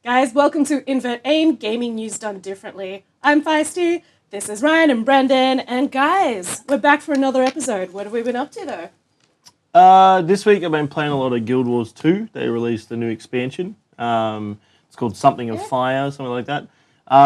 Guys, welcome to Invert Aim, gaming news done differently. I'm Feisty, this is Ryan and Brendan, and guys, we're back for another episode. What have we been up to though? This week I've been playing a lot of Guild Wars 2. They released a new expansion. It's called Something of Fire, something like that.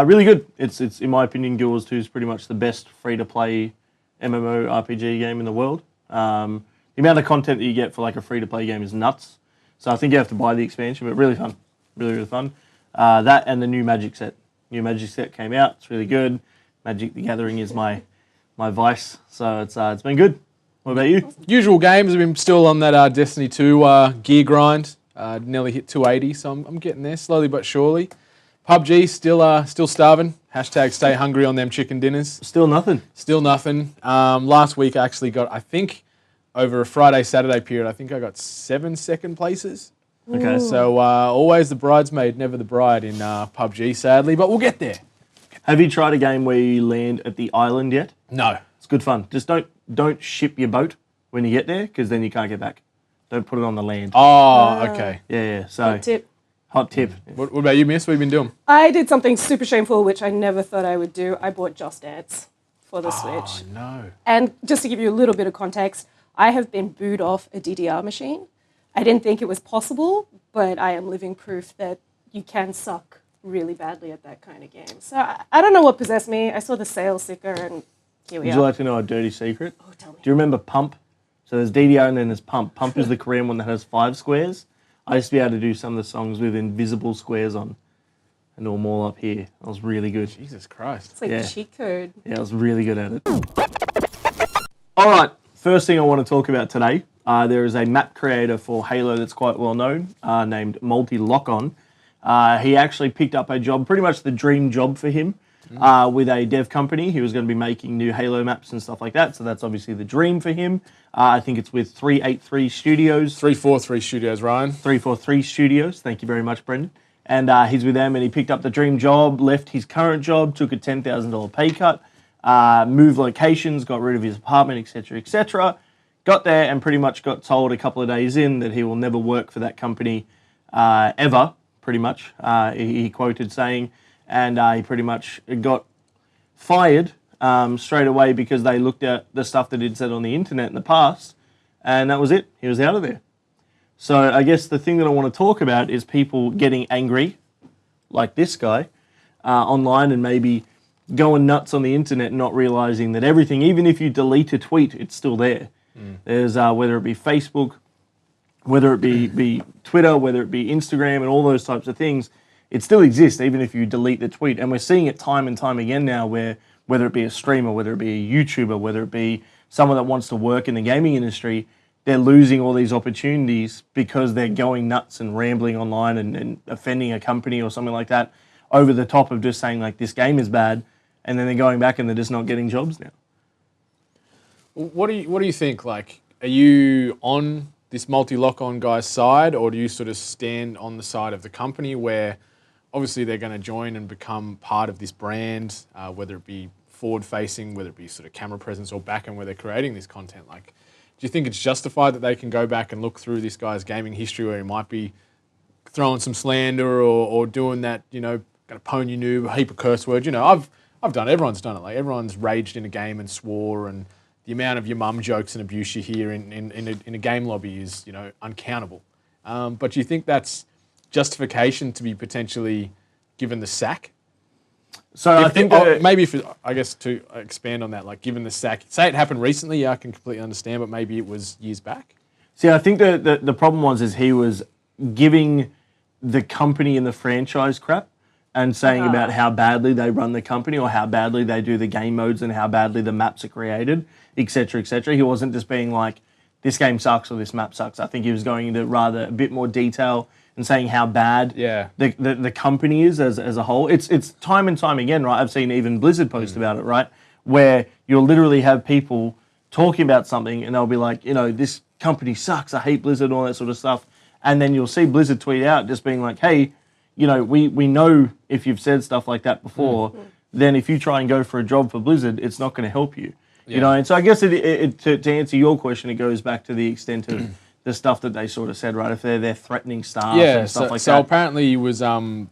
Really good. It's in my opinion, Guild Wars 2 is pretty much the best free-to-play MMORPG game in the world. The amount of content that you get for like a free-to-play game is nuts. So I think you have to buy the expansion, but really fun. Really fun. That and the new Magic set. New Magic set came out. It's really good. Magic the Gathering is my vice. So it's been good. What about you? Usual games. I've been still on that Destiny 2 gear grind. Nearly hit 280, so I'm getting there slowly but surely. PUBG still starving. Hashtag stay hungry on them chicken dinners. Still nothing. Still nothing. Last week I actually got, I think, over a Friday-Saturday period, I think I got 7 second places. Okay. So always the bridesmaid, never the bride in PUBG, sadly, but we'll get there. Have you tried a game where you land at the island yet? No. It's good fun. Just don't ship your boat when you get there, because then you can't get back. Don't put it on the land. Oh, okay. Yeah. So Hot tip. Hot tip. What about you, Miss? What have you been doing? I did something super shameful, which I never thought I would do. I bought Just Dance for the Switch. Oh, no. And just to give you a little bit of context, I have been booed off a DDR machine. I didn't think it was possible, but I am living proof that you can suck really badly at that kind of game. So I don't know what possessed me. I saw the sales sticker and here we Would are. you like to know a dirty secret? Oh, tell me. Do you remember Pump? So there's DDR and then there's Pump. Pump is the Korean one that has 5 squares. I used to be able to do some of the songs with invisible squares on and do them all up here. That was really good. Jesus Christ. It's like a cheat code. Yeah, I was really good at it. All right, first thing I want to talk about today. There is a map creator for Halo that's quite well known, named MultiLockOn. He actually picked up a job, pretty much the dream job for him, with a dev company. He was going to be making new Halo maps and stuff like that, so that's obviously the dream for him. I think it's with 383 Studios. 343 Studios, Ryan. 343 Studios, thank you very much, Brendan. And he's with them, and he picked up the dream job, left his current job, took a $10,000 pay cut, moved locations, got rid of his apartment, etc., etc., got there and pretty much got told a couple of days in that he will never work for that company ever, pretty much. He quoted saying, and he pretty much got fired straight away because they looked at the stuff that he'd said on the internet in the past, and that was it. He was out of there. So I guess the thing that I want to talk about is people getting angry, like this guy, online and maybe going nuts on the internet and not realizing that everything, even if you delete a tweet, it's still there. There's whether it be Facebook, whether it be Twitter, whether it be Instagram and all those types of things, it still exists even if you delete the tweet. And we're seeing it time and time again now where whether it be a streamer, whether it be a YouTuber, whether it be someone that wants to work in the gaming industry, they're losing all these opportunities because they're going nuts and rambling online and offending a company or something like that over the top of just saying like this game is bad, and then they're going back and they're just not getting jobs now. What do you think? Like, are you on this MultiLockOn guy's side, or do you sort of stand on the side of the company where obviously they're going to join and become part of this brand, whether it be forward-facing, whether it be sort of camera presence or back-end where they're creating this content? Like, do you think it's justified that they can go back and look through this guy's gaming history where he might be throwing some slander or doing that, you know, going to pwn you noob, a heap of curse words? You know, I've done it. Everyone's done it. Like, everyone's raged in a game and swore, and the amount of your mum jokes and abuse you hear in a game lobby is, you know, uncountable. But do you think that's justification to be potentially given the sack? So I think maybe I guess to expand on that, like given the sack, say it happened recently, yeah, I can completely understand, but maybe it was years back. See, I think the problem was he was giving the company and the franchise crap and saying about how badly they run the company or how badly they do the game modes and how badly the maps are created, etc., etc. He wasn't just being like, this game sucks or this map sucks. I think he was going into rather a bit more detail and saying how bad the company is as a whole. It's time and time again, right? I've seen even Blizzard post about it, right? Where you'll literally have people talking about something and they'll be like, you know, this company sucks, I hate Blizzard and all that sort of stuff. And then you'll see Blizzard tweet out just being like, hey, you know, we know if you've said stuff like that before, then if you try and go for a job for Blizzard, it's not going to help you. You know, and so I guess to answer your question, it goes back to the extent of the stuff that they sort of said, right? If they're threatening staff and stuff like that. So apparently he was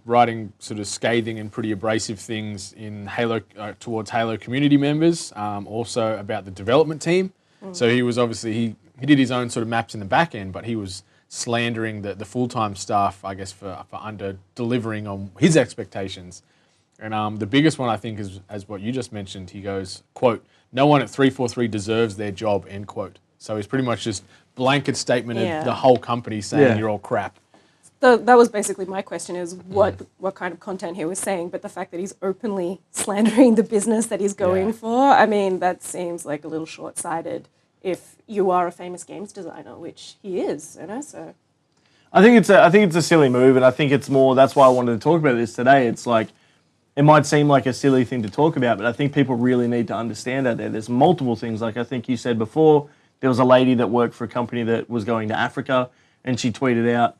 writing sort of scathing and pretty abrasive things in Halo towards Halo community members, also about the development team. So he was obviously, he did his own sort of maps in the back end, but he was slandering the full-time staff, I guess, for under-delivering on his expectations. And the biggest one, I think, is as what you just mentioned. He goes, quote, "No one at 343 deserves their job," end quote. So he's pretty much just blanket statement of the whole company saying you're all crap. That was basically my question, is what kind of content he was saying, but the fact that he's openly slandering the business that he's going for, I mean, that seems like a little short-sighted if you are a famous games designer, which he is, you know, so... I think it's a silly move, and I think it's more, that's why I wanted to talk about this today. It's like, it might seem like a silly thing to talk about, but I think people really need to understand out there. There's multiple things, like I think you said before, there was a lady that worked for a company that was going to Africa, and she tweeted out,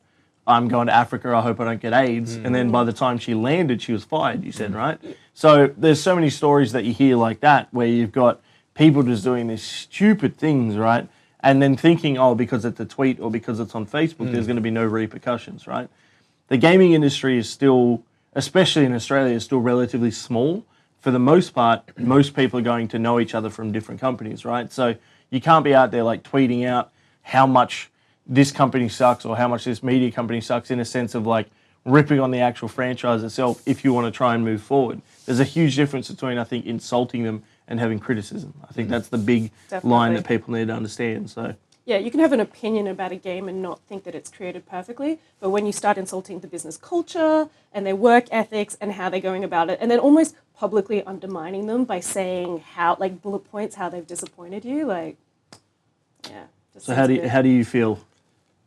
"I'm going to Africa, I hope I don't get AIDS." And then by the time she landed, she was fired, you said, right? So there's so many stories that you hear like that, where you've got people just doing these stupid things, right? And then thinking, oh, because it's a tweet or because it's on Facebook, there's going to be no repercussions, right? The gaming industry is still, especially in Australia, is still relatively small. For the most part, most people are going to know each other from different companies, right? So you can't be out there like tweeting out how much this company sucks or how much this media company sucks, in a sense of like ripping on the actual franchise itself if you want to try and move forward. There's a huge difference between, I think, insulting them and having criticism. I think that's the big line that people need to understand. So yeah, you can have an opinion about a game and not think that it's created perfectly, but when you start insulting the business culture and their work ethics and how they're going about it, and then almost publicly undermining them by saying how, like bullet points, how they've disappointed you, like, yeah. So how do you feel?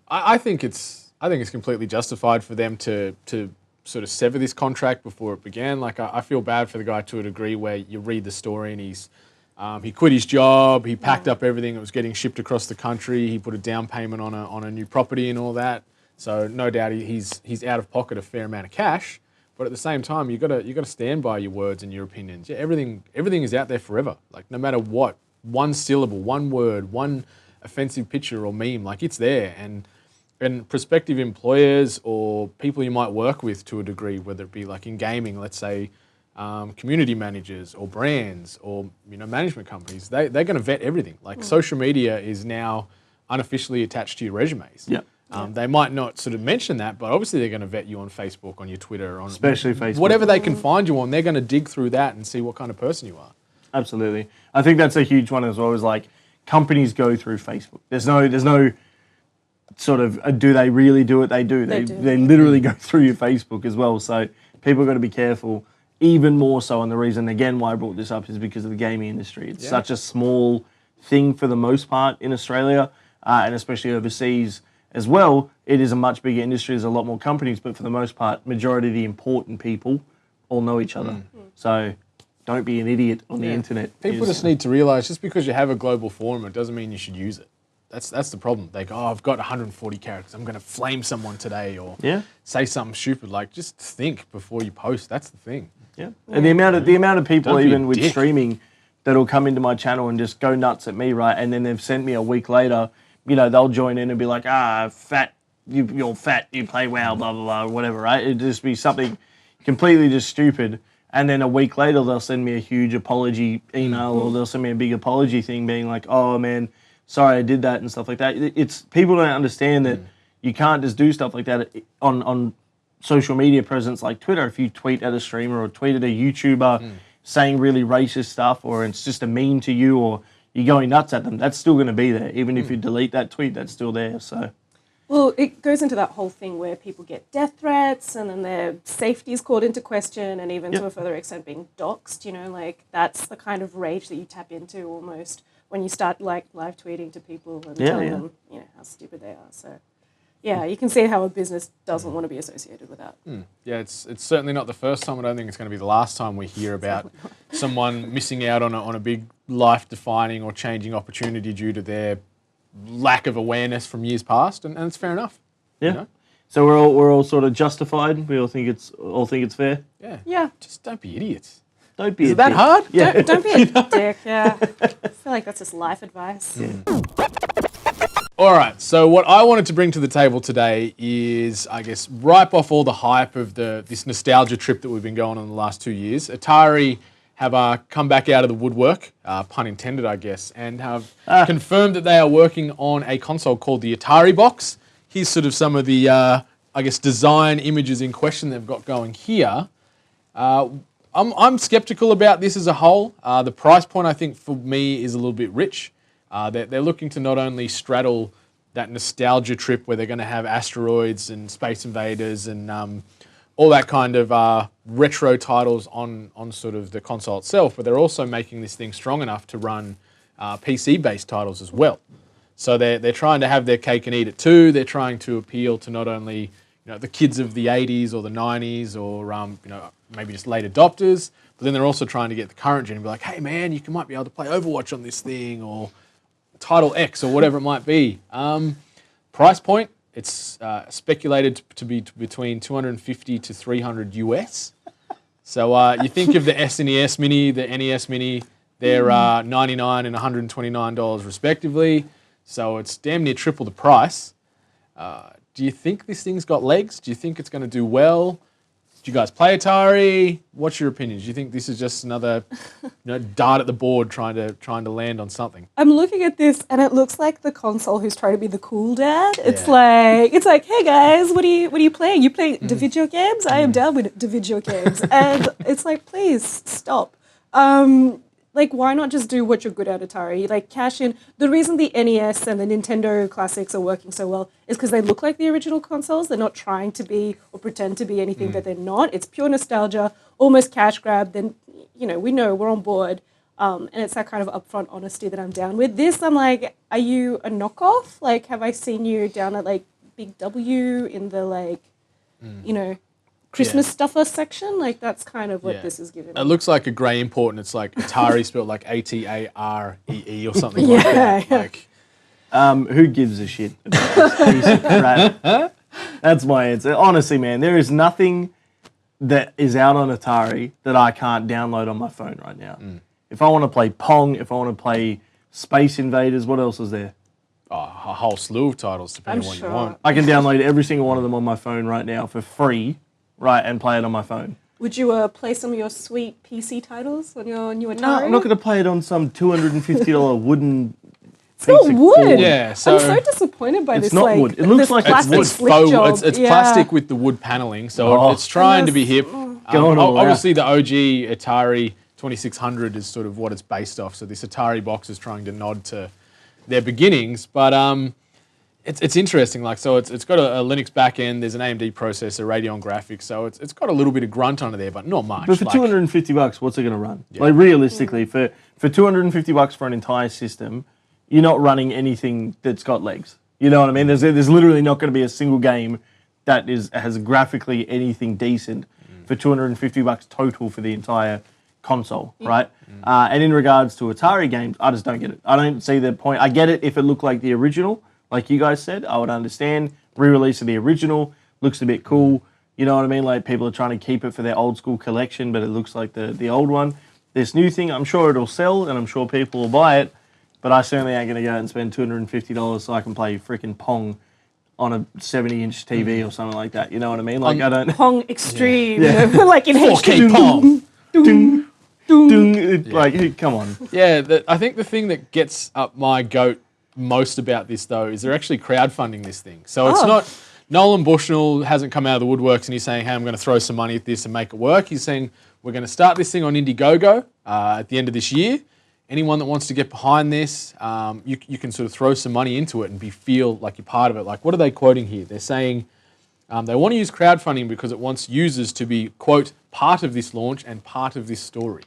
I think it's completely justified for them to sort of sever this contract before it began. Like I feel bad for the guy to a degree, where you read the story and he quit his job, he packed up everything that was getting shipped across the country, he put a down payment on a new property and all that. So no doubt he's out of pocket a fair amount of cash. But at the same time, you gotta stand by your words and your opinions. Yeah, everything is out there forever. Like no matter what, one syllable, one word, one offensive picture or meme, like it's there. And prospective employers or people you might work with to a degree, whether it be like in gaming, let's say community managers or brands or management companies, they're going to vet everything. Like social media is now unofficially attached to your resumes. Yeah. They might not sort of mention that, but obviously they're going to vet you on Facebook, on your Twitter, on especially Facebook, whatever they can find you on. They're going to dig through that and see what kind of person you are. Absolutely, I think that's a huge one as well. Is like companies go through Facebook. There's no sort of, do they really do it? They do. They literally go through your Facebook as well. So people got to be careful, even more so. And the reason, again, why I brought this up is because of the gaming industry. It's such a small thing for the most part in Australia, and especially overseas as well. It is a much bigger industry. There's a lot more companies, but for the most part, majority of the important people all know each other. So don't be an idiot on the internet. People just need to realise, just because you have a global forum, it doesn't mean you should use it. That's the problem. They go, oh, I've got 140 characters, I'm going to flame someone today, or say something stupid. Like, just think before you post. That's the thing. Yeah. And the amount of people, even with streaming, that'll come into my channel and just go nuts at me, right? And then they've sent me a week later, they'll join in and be like, fat, you're fat, you play WoW, blah, blah, blah, whatever, right? It'd just be something completely just stupid. And then a week later, they'll send me a huge apology email, or they'll send me a big apology thing being like, oh, man, sorry I did that and stuff like that. It's people don't understand that you can't just do stuff like that on social media presence like Twitter. If you tweet at a streamer or tweet at a YouTuber saying really racist stuff, or it's just a meme to you, or you're going nuts at them, that's still going to be there. Even if you delete that tweet, that's still there. So, well, it goes into that whole thing where people get death threats and then their safety is called into question, and even to a further extent being doxxed, like that's the kind of rage that you tap into almost when you start like live tweeting to people and telling them, how stupid they are. So, yeah, you can see how a business doesn't want to be associated with that. Yeah, it's certainly not the first time. I don't think it's going to be the last time we hear about someone missing out on a big life-defining or changing opportunity due to their lack of awareness from years past, and it's fair enough. Yeah. So we're all sort of justified. We all think it's fair. Yeah. Yeah. Just don't be idiots. Don't be Is a it that dick. hard? Yeah. Don't be a dick. Yeah, I feel like that's just life advice. All right, so what I wanted to bring to the table today is, I guess, ripe off all the hype of this nostalgia trip that we've been going on the last 2 years. Atari have come back out of the woodwork, pun intended, I guess, and have confirmed that they are working on a console called the Atari Box. Here's sort of some of the, I guess, design images in question they've got going here. I'm skeptical about this as a whole. The price point, I think, for me is a little bit rich. They're looking to not only straddle that nostalgia trip where they're going to have asteroids and Space Invaders and all that kind of retro titles on sort of the console itself, but they're also making this thing strong enough to run PC-based titles as well. So they're trying to have their cake and eat it too. They're trying to appeal to not only the kids of the 80s or the 90s or maybe just late adopters, but then they're also trying to get the current gen and be like, hey man, you might be able to play Overwatch on this thing or Title X or whatever it might be. Price point, it's speculated to be between 250 to 300 US. So you think of the SNES Mini, the NES Mini, they're $99 and $129 respectively. So it's damn near triple the price. Do you think this thing's got legs? Do you think it's going to do well? Do you guys play Atari? What's your opinion? Do you think this is just another dart at the board trying to land on something? I'm looking at this and it looks like the console who's trying to be the cool dad. It's like, hey guys, what are you playing? You play the video games? I am down with the video games. And it's like, please stop. Like, why not just do what you're good at, Atari? Like, cash in. The reason the NES and the Nintendo classics are working so well is because they look like the original consoles. They're not trying to be or pretend to be anything that they're not. It's pure nostalgia, almost cash grab. Then, we know we're on board. And it's that kind of upfront honesty that I'm down with. This, I'm like, are you a knockoff? Like, have I seen you down at, like, Big W in the, Christmas stuffer section? Like, that's kind of what this is giving me. It looks like a grey import, and it's like Atari spelled like ATAREE or something like that. Like, Who gives a shit about this piece of crap? That's my answer. Honestly, man, there is nothing that is out on Atari that I can't download on my phone right now. If I want to play Pong, if I want to play Space Invaders, what else is there? a whole slew of titles, depending on what you want. I can download every single one of them on my phone right now for free, right, and play it on my phone. Would you play some of your sweet PC titles on your new Atari? No, I'm not going to play it on some $250 wooden It's not wood. Yeah, so I'm so disappointed by this. It's not wood. It looks like it's wood. It's plastic with the wood paneling, so it's trying to be hip. Obviously, the OG Atari 2600 is sort of what it's based off. So this Atari Box is trying to nod to their beginnings, but it's interesting. Like, so it's got a Linux backend. There's an AMD processor, Radeon graphics. So it's got a little bit of grunt under there, but not much. But for $250, what's it going to run? Yeah. Like realistically, for $250 for an entire system, you're not running anything that's got legs. You know what I mean? There's literally not going to be a single game that has graphically anything decent for $250 total for the entire console, right? And in regards to Atari games, I just don't get it. I don't see the point. I get it if it looked like the original, like you guys said. I would understand. Re-release of the original looks a bit cool. You know what I mean? Like, people are trying to keep it for their old school collection, but it looks like the old one. This new thing, I'm sure it'll sell, and I'm sure people will buy it. But I certainly ain't going to go out and spend $250 so I can play freaking Pong on a 70-inch TV or something like that. You know what I mean? Like, I don't... Pong Extreme. Yeah. Like in 4K Pong. Like, come on. Yeah, I think the thing that gets up my goat most about this, though, is they're actually crowdfunding this thing. So it's not... Nolan Bushnell hasn't come out of the woodworks and he's saying, hey, I'm going to throw some money at this and make it work. He's saying, we're going to start this thing on Indiegogo at the end of this year. Anyone that wants to get behind this, you can sort of throw some money into it and feel like you're part of it. Like, what are they quoting here? They're saying they want to use crowdfunding because it wants users to be, quote, part of this launch and part of this story.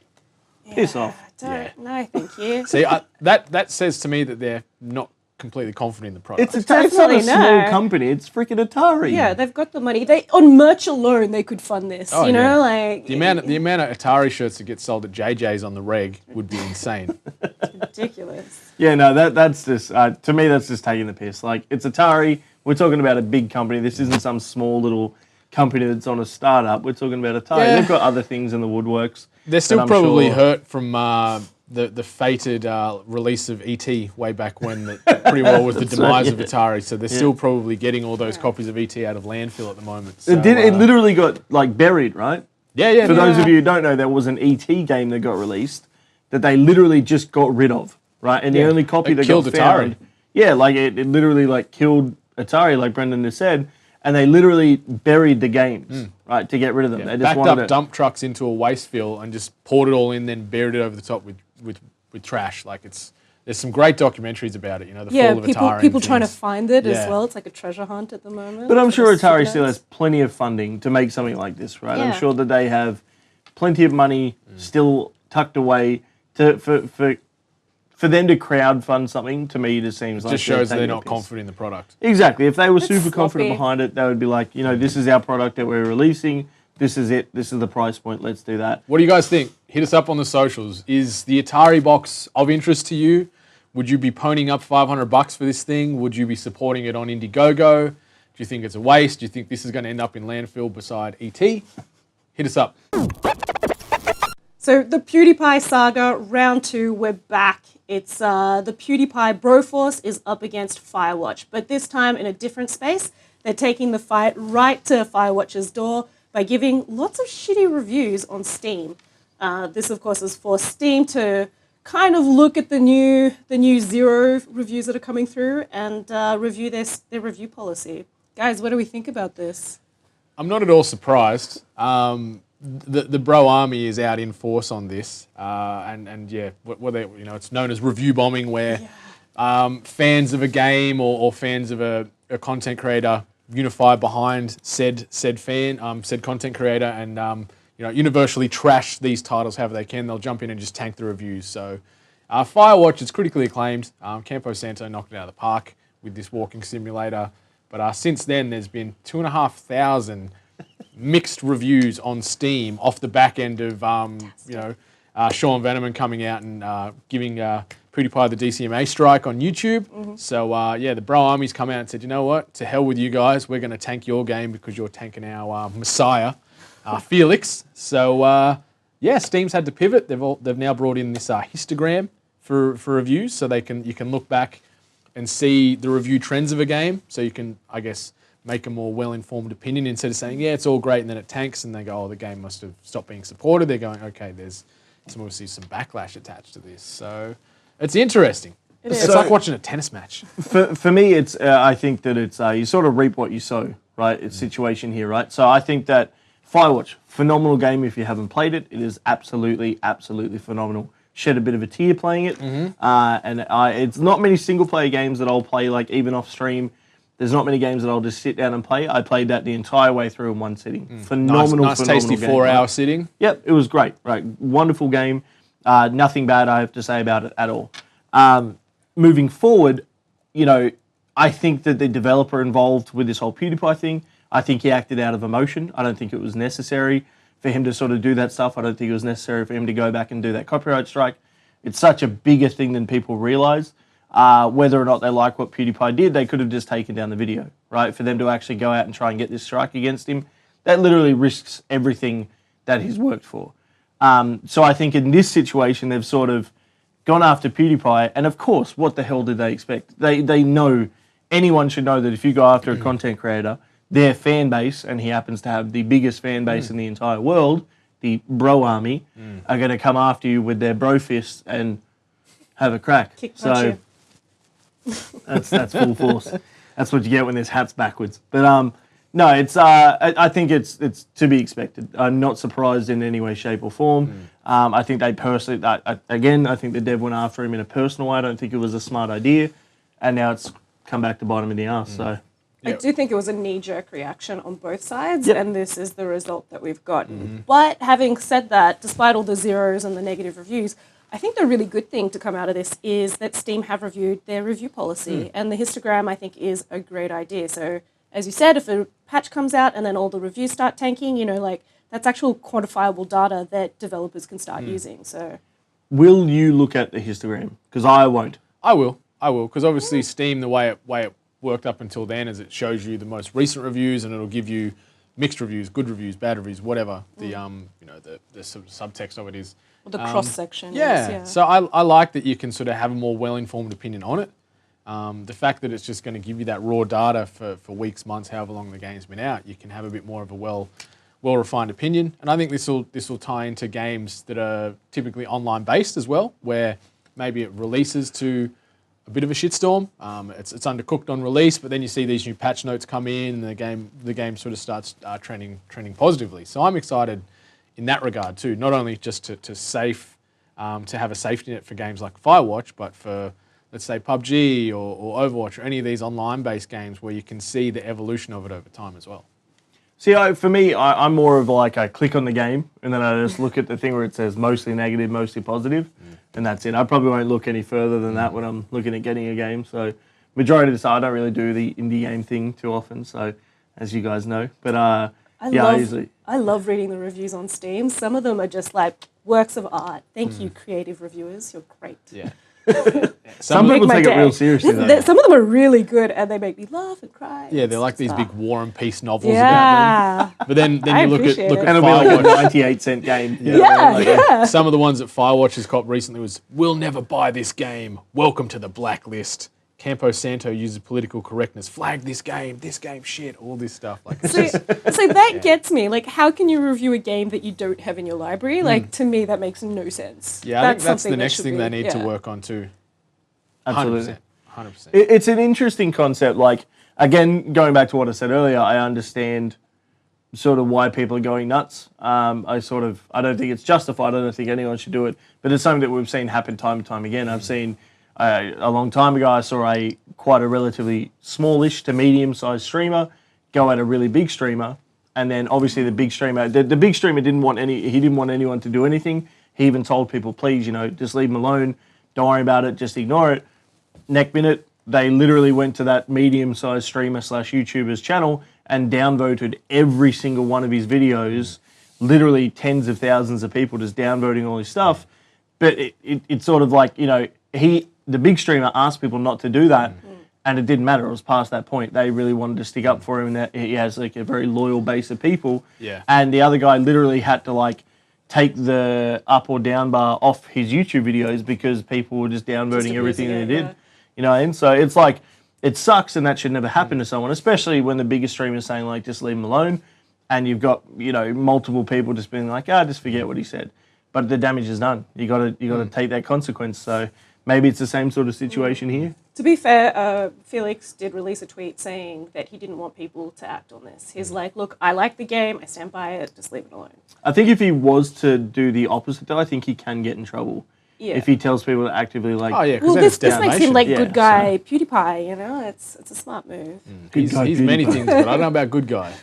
Yeah, Piss off. No, thank you. See, that says to me that they're not completely confident in the product. It's not a small company. It's freaking Atari. Yeah, they've got the money. On merch alone, they could fund this. Like the amount of Atari shirts that get sold at JJ's on the reg would be insane. It's ridiculous. Yeah, no, that's just to me that's just taking the piss. Like, it's Atari. We're talking about a big company. This isn't some small little company that's on a startup. We're talking about Atari. Yeah. They've got other things in the woodworks. They're still I'm probably sure- hurt from the fated release of ET way back when that pretty well was the That's demise right, of yeah. Atari. So they're still probably getting all those copies of ET out of landfill at the moment. So, It literally got like buried, right? yeah. For those of you who don't know, there was an ET game that got released that they literally just got rid of, right? And the Yeah, only copy it that killed got Atari. found, yeah, like it literally like killed Atari, like Brendan has said, and they literally buried the games, right, to get rid of them. They just backed wanted up dump trucks into a waste fill and just poured it all in, then buried it over the top with trash. Like there's some great documentaries about it. You know, the fall of Atari. people and trying to things. find it Yeah. as well. It's like a treasure hunt at the moment. But I'm for sure the Atari super still nerds. has plenty of funding to make something like this, right? Yeah. I'm sure that they have plenty of money still tucked away for them to crowdfund something. To me, it just seems like Just shows they're they're taking a not piss. confident in the product. Exactly. If they were It's super confident sloppy. behind it, they would be like, you know, this is our product that we're releasing. This is it. This is the price point. Let's do that. What do you guys think? Hit us up on the socials. Is the Atari Box of interest to you? Would you be ponying up $500 for this thing? Would you be supporting it on Indiegogo? Do you think it's a waste? Do you think this is going to end up in landfill beside ET? Hit us up. So the Pewdie Pie saga, round 2, we're back. It's the Pewdie Pie Broforce is up against Firewatch, but this time in a different space. They're taking the fight right to Firewatch's door by giving lots of shitty reviews on Steam. This, of course, is for Steam to kind of look at the new 0 reviews that are coming through and review their review policy. Guys, what do we think about this? I'm not at all surprised. The bro army is out in force on this, and yeah, it's known as review bombing, where fans of a game or fans of a content creator unify behind said content creator, and universally trash these titles however they can. They'll jump in and just tank the reviews. So, Firewatch is critically acclaimed. Campo Santo knocked it out of the park with this walking simulator, but since then there's been 2,500 mixed reviews on Steam off the back end of Sean Veneman coming out and giving Pewdie Pie the DCMA strike on YouTube. Mm-hmm. So the bro army's come out and said, you know what, to hell with you guys, we're going to tank your game because you're tanking our messiah, Felix. So Steam's had to pivot. They've now brought in this histogram for reviews, so you can look back and see the review trends of a game. So you can, I guess, make a more well-informed opinion instead of saying, yeah, it's all great, and then it tanks, and they go, oh, the game must have stopped being supported. They're going, okay, there's obviously some backlash attached to this. So it's interesting. It's like watching a tennis match. For me, it's I think that it's you sort of reap what you sow, right? It's situation here, right? So I think that Firewatch, phenomenal game. If you haven't played it, it is absolutely, absolutely phenomenal. Shed a bit of a tear playing it, and it's not many single-player games that I'll play, like even off stream. There's not many games that I'll just sit down and play. I played that the entire way through in one sitting. Phenomenal, nice phenomenal tasty game, 4-hour right? sitting. Yep, it was great. Right, wonderful game. Nothing bad I have to say about it at all. Moving forward, I think that the developer involved with this whole Pewdie Pie thing, I think he acted out of emotion. I don't think it was necessary for him to sort of do that stuff. I don't think it was necessary for him to go back and do that copyright strike. It's such a bigger thing than people realize. Whether or not they like what Pewdie Pie did, they could have just taken down the video, right? For them to actually go out and try and get this strike against him, that literally risks everything that he's worked for. So I think in this situation, they've sort of gone after Pewdie Pie, and of course, what the hell did they expect? They know, anyone should know that if you go after a content creator, their fan base, and he happens to have the biggest fan base in the entire world, the bro army, are going to come after you with their bro fists and have a crack. Kick punch So you. that's full force. That's what you get when there's hats backwards. But no, it's I think it's to be expected. I'm not surprised in any way, shape, or form. I think they personally, I think the dev went after him in a personal way. I don't think it was a smart idea, and now it's come back to bite him in the ass. So. I do think it was a knee-jerk reaction on both sides, Yep. and this is the result that we've gotten. But having said that, despite all the zeros and the negative reviews, I think the really good thing to come out of this is that Steam have reviewed their review policy, and the histogram, I think, is a great idea. So, as you said, if a patch comes out and then all the reviews start tanking, that's actual quantifiable data that developers can start using. So, Will you look at the histogram? Because I won't. I will, because obviously Steam, the way it worked up until then is it shows you the most recent reviews, and it'll give you mixed reviews, good reviews, bad reviews, whatever the the sort of subtext of it is. Or the cross section. Yeah. So I like that you can sort of have a more well-informed opinion on it. The fact that it's just going to give you that raw data for weeks, months, however long the game's been out, you can have a bit more of a well-refined opinion. And I think this will tie into games that are typically online based as well, where maybe it releases to a bit of a shitstorm. It's undercooked on release, but then you see these new patch notes come in, and the game sort of starts trending positively. So I'm excited in that regard too. Not only just to have a safety net for games like Firewatch, but for, let's say, PUBG or Overwatch or any of these online-based games where you can see the evolution of it over time as well. See, for me, I'm more of like I click on the game and then I just look at the thing where it says mostly negative, mostly positive, and that's it. I probably won't look any further than that when I'm looking at getting a game. So majority of the time, I don't really do the indie game thing too often, so as you guys know. But I love reading the reviews on Steam. Some of them are just like works of art. Thank you, creative reviewers. You're great. Yeah. Some people take it real seriously, though. Some of them are really good, and they make me laugh and cry. Yeah, they're like these big War and Peace novels about them. But then you look at and it'll be like a 98-cent game. Yeah. Some of the ones that Firewatch has copped recently was, "We'll never buy this game. Welcome to the blacklist. Campo Santo uses political correctness. Flag this game shit." All this stuff. Like, So that gets me. Like, how can you review a game that you don't have in your library? Like, to me, that makes no sense. Yeah, I think that's the next thing they need to work on too. Absolutely. 100%. It's an interesting concept. Like, again, going back to what I said earlier, I understand sort of why people are going nuts. I don't think it's justified. I don't think anyone should do it. But it's something that we've seen happen time and time again. I've seen a long time ago, I saw quite a relatively smallish to medium-sized streamer go at a really big streamer, and then obviously the big streamer didn't want anyone to do anything. He even told people, please, just leave him alone. Don't worry about it. Just ignore it. Next minute, they literally went to that medium-sized streamer / YouTuber's channel and downvoted every single one of his videos. Literally tens of thousands of people just downvoting all his stuff. But it's sort of like, the big streamer asked people not to do that, and it didn't matter. It was past that point. They really wanted to stick up for him, and that he has like a very loyal base of people. Yeah. And the other guy literally had to take the up or down bar off his YouTube videos because people were just downvoting everything that he did. And so it's like, it sucks, and that should never happen to someone, especially when the biggest streamer is saying just leave him alone, and you've got multiple people just being like, just forget what he said. But the damage is done. You got to take that consequence. So maybe it's the same sort of situation here. To be fair, Felix did release a tweet saying that he didn't want people to act on this. He's like, look, I like the game, I stand by it, just leave it alone. I think if he was to do the opposite, though, I think he can get in trouble. Yeah. If he tells people to actively this makes him like good guy Pewdie Pie, it's a smart move. He's many things, but I don't know about good guy.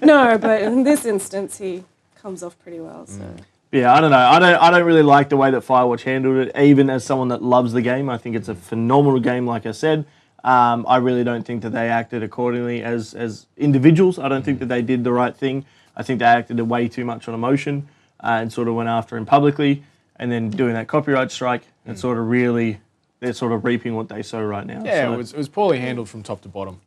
No, but in this instance, he comes off pretty well. So. Yeah, I don't know. I don't really like the way that Firewatch handled it. Even as someone that loves the game, I think it's a phenomenal game. Like I said, I really don't think that they acted accordingly as individuals. I don't think that they did the right thing. I think they acted way too much on emotion and sort of went after him publicly, and then doing that copyright strike. And sort of really, they're sort of reaping what they sow right now. Yeah, so. It was poorly handled from top to bottom.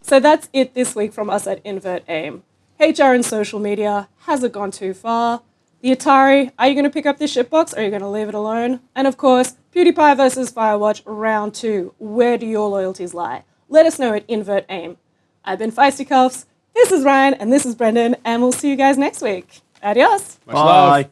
So that's it this week from us at Invert Aim. HR and social media, has it gone too far? The Atari, are you going to pick up this shitbox or are you going to leave it alone? And of course, Pewdie Pie versus Firewatch round 2. Where do your loyalties lie? Let us know at Invert Aim. I've been Feisty Cuffs, this is Ryan, and this is Brendan, and we'll see you guys next week. Adios. Much love.